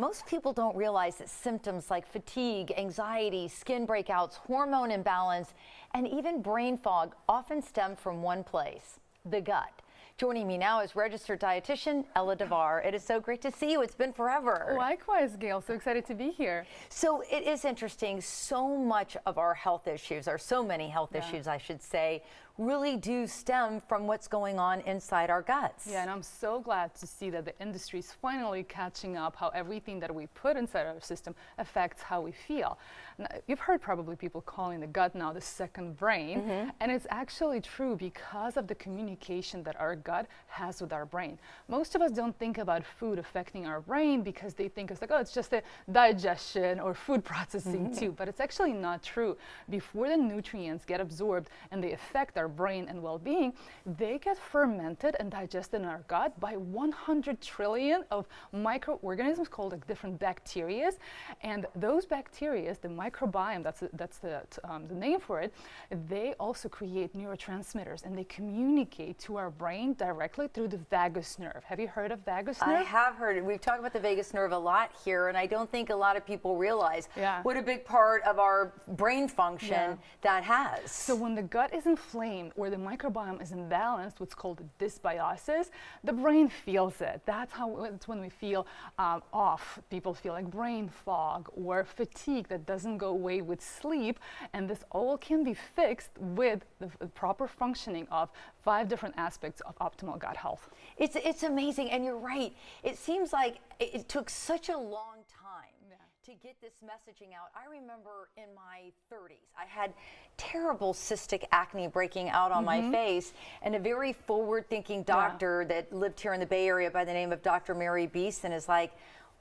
Most people don't realize that symptoms like fatigue, anxiety, skin breakouts, hormone imbalance, and even brain fog often stem from one place, the gut. Joining me now is registered dietitian Ella DeVar. It is so great to see you. It's been forever. Likewise, Gail. So excited to be here. So it is interesting. So much of our health issues, or so many health issues, I should say, really do stem from what's going on inside our guts. Yeah, and I'm so glad to see that the industry is finally catching up how everything that we put inside our system affects how we feel. Now, you've heard probably people calling the gut now the second brain, and it's actually true because of the communication that our gut has with our brain. Most of us don't think about food affecting our brain because they think it's like, oh, it's just the digestion or food processing too, but it's actually not true. Before the nutrients get absorbed and they affect our brain and well-being, they get fermented and digested in our gut by 100 trillion of microorganisms called like different bacteria, and those bacteria, the microbiome, that's the name for it, they also create neurotransmitters and they communicate to our brain directly through the vagus nerve. Have you heard of vagus nerve? I have heard it. We've talked about the vagus nerve a lot here, and I don't think a lot of people realize what a big part of our brain function that has. So when the gut is inflamed or the microbiome is imbalanced, what's called dysbiosis, the brain feels it. That's when we feel off. People feel like brain fog or fatigue that doesn't go away with sleep, and this all can be fixed with the proper functioning of 5 different aspects of optimal gut health. It's amazing, and you're right. It seems like it took such a long time to get this messaging out. I remember in my 30s, I had terrible cystic acne breaking out on my face, and a very forward-thinking doctor that lived here in the Bay Area by the name of Dr. Mary Beeson is like,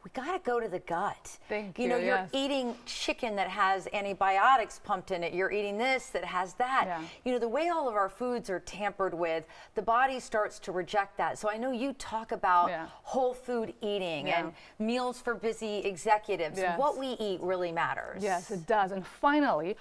we got to go to the gut. You know, you're eating chicken that has antibiotics pumped in it. You're eating this that has that. You know, the way all of our foods are tampered with, the body starts to reject that. So I know you talk about whole food eating and meals for busy executives. What we eat really matters. Yes, it does. And finally,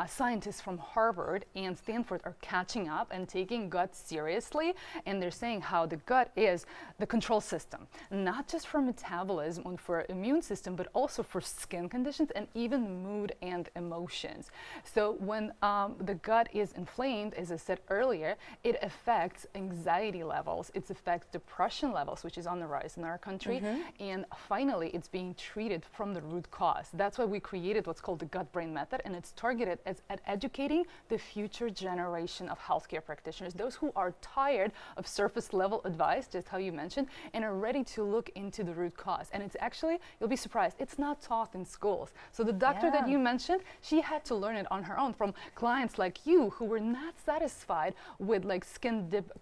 scientists from Harvard and Stanford are catching up and taking gut seriously. And they're saying how the gut is the control system, not just for metabolism, for immune system, but also for skin conditions and even mood and emotions. So when the gut is inflamed, as I said earlier, it affects anxiety levels, it affects depression levels, which is on the rise in our country, and finally it's being treated from the root cause. That's why we created what's called the gut-brain method, and it's targeted at educating the future generation of healthcare practitioners, those who are tired of surface level advice, just how you mentioned, and are ready to look into the root cause. And it's actually, you'll be surprised, it's not taught in schools. So the doctor that you mentioned, she had to learn it on her own from clients like you who were not satisfied with like skin dip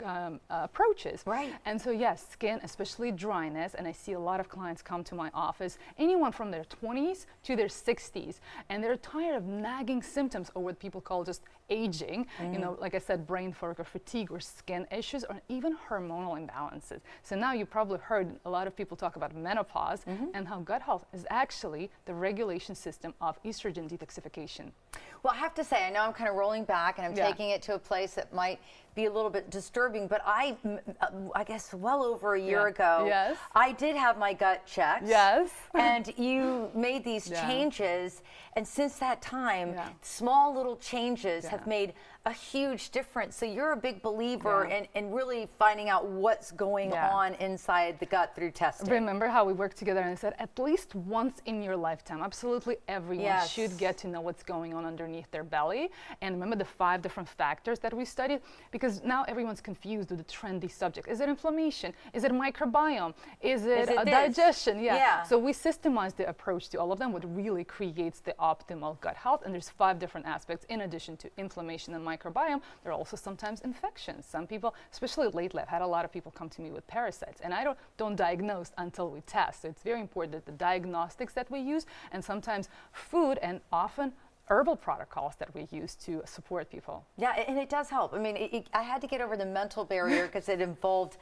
approaches. And so yes, skin, especially dryness, and I see a lot of clients come to my office, anyone from their 20s to their 60s, and they're tired of nagging symptoms or what people call just aging, you know, like I said, brain fog or fatigue or skin issues or even hormonal imbalances. So now you probably heard a lot of people talk about menopause and how gut health is actually the regulation system of estrogen detoxification. Well, I have to say, I know I'm kind of rolling back and I'm taking it to a place that might be a little bit disturbing, but I guess well over a year ago, I did have my gut checked. And you made these changes, and since that time, small little changes have made a huge difference. So you're a big believer in really finding out what's going on inside the gut through testing. Remember how we worked together and I said at least once in your lifetime, absolutely everyone should get to know what's going on underneath their belly. And remember the 5 different factors that we studied, because now everyone's confused with the trendy subject. Is it inflammation? Is it microbiome? Is it digestion? So we systemized the approach to all of them, what really creates the optimal gut health. And there's 5 different aspects in addition to inflammation and microbiome. There are also sometimes infections. Some people, especially lately, I've had a lot of people come to me with parasites, and I don't diagnose until we test. So it's very important that the diagnostics that we use, and sometimes food and often herbal protocols that we use to support people. Yeah, and it does help. I mean, I had to get over the mental barrier because it involved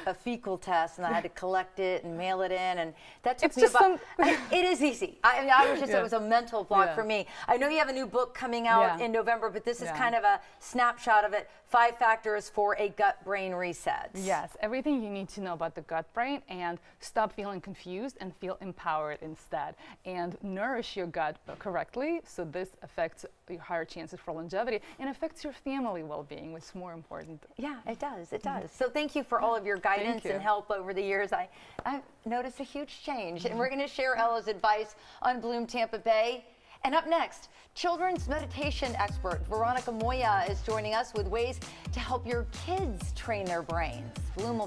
a fecal test, and I had to collect it and mail it in, and that took me about. It is easy. I was just, it was a mental block for me. I know you have a new book coming out in November, but this is kind of a snapshot of it. 5 factors for a gut-brain reset. Yes, everything you need to know about the gut-brain, and stop feeling confused and feel empowered instead. And nourish your gut correctly, so this affects your higher chances for longevity and affects your family well-being, which is more important. Yeah, it does. It does. So thank you for all of your guidance and help over the years. I've noticed a huge change, and we're going to share Ella's advice on Bloom Tampa Bay. And up next, children's meditation expert Veronica Moya is joining us with ways to help your kids train their brains. Bloom will be